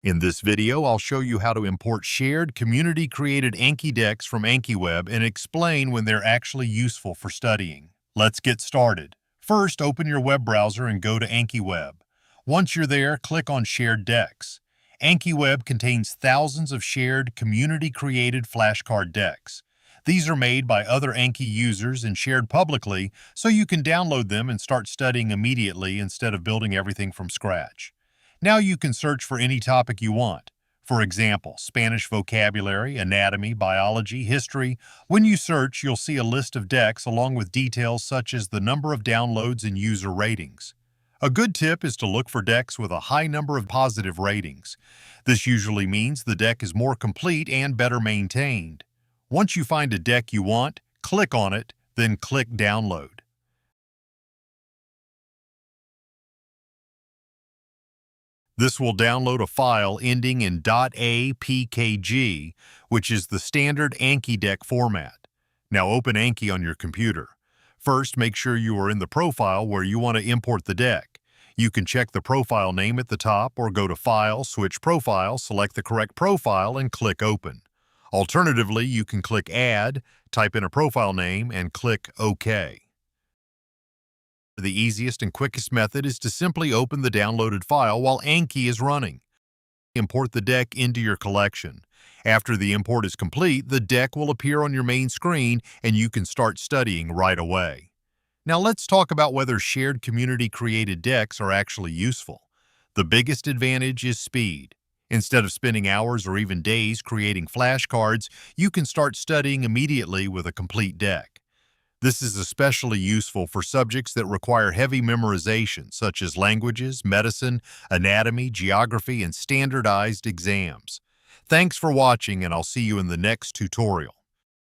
In this video, I'll show you how to import shared community-created Anki decks from AnkiWeb and explain when they're actually useful for studying. Let's get started. First, open your web browser and go to AnkiWeb. Once you're there, click on Shared Decks. AnkiWeb contains thousands of shared community-created flashcard decks. These are made by other Anki users and shared publicly, so you can download them and start studying immediately instead of building everything from scratch. Now you can search for any topic you want. For example, Spanish vocabulary, anatomy, biology, history. When you search, you'll see a list of decks along with details such as the number of downloads and user ratings. A good tip is to look for decks with a high number of positive ratings. This usually means the deck is more complete and better maintained. Once you find a deck you want, click on it, then click Download. This will download a file ending in .apkg, which is the standard Anki deck format. Now open Anki on your computer. First, make sure you are in the profile where you want to import the deck. You can check the profile name at the top or go to File, switch Profile, select the correct profile, and click Open. Alternatively, you can click Add, type in a profile name, and click OK. The easiest and quickest method is to simply open the downloaded file while Anki is running. Import the deck into your collection. After the import is complete, the deck will appear on your main screen and you can start studying right away. Now let's talk about whether shared community-created decks are actually useful. The biggest advantage is speed. Instead of spending hours or even days creating flashcards, you can start studying immediately with a complete deck. This is especially useful for subjects that require heavy memorization, such as languages, medicine, anatomy, geography, and standardized exams. Thanks for watching, and I'll see you in the next tutorial.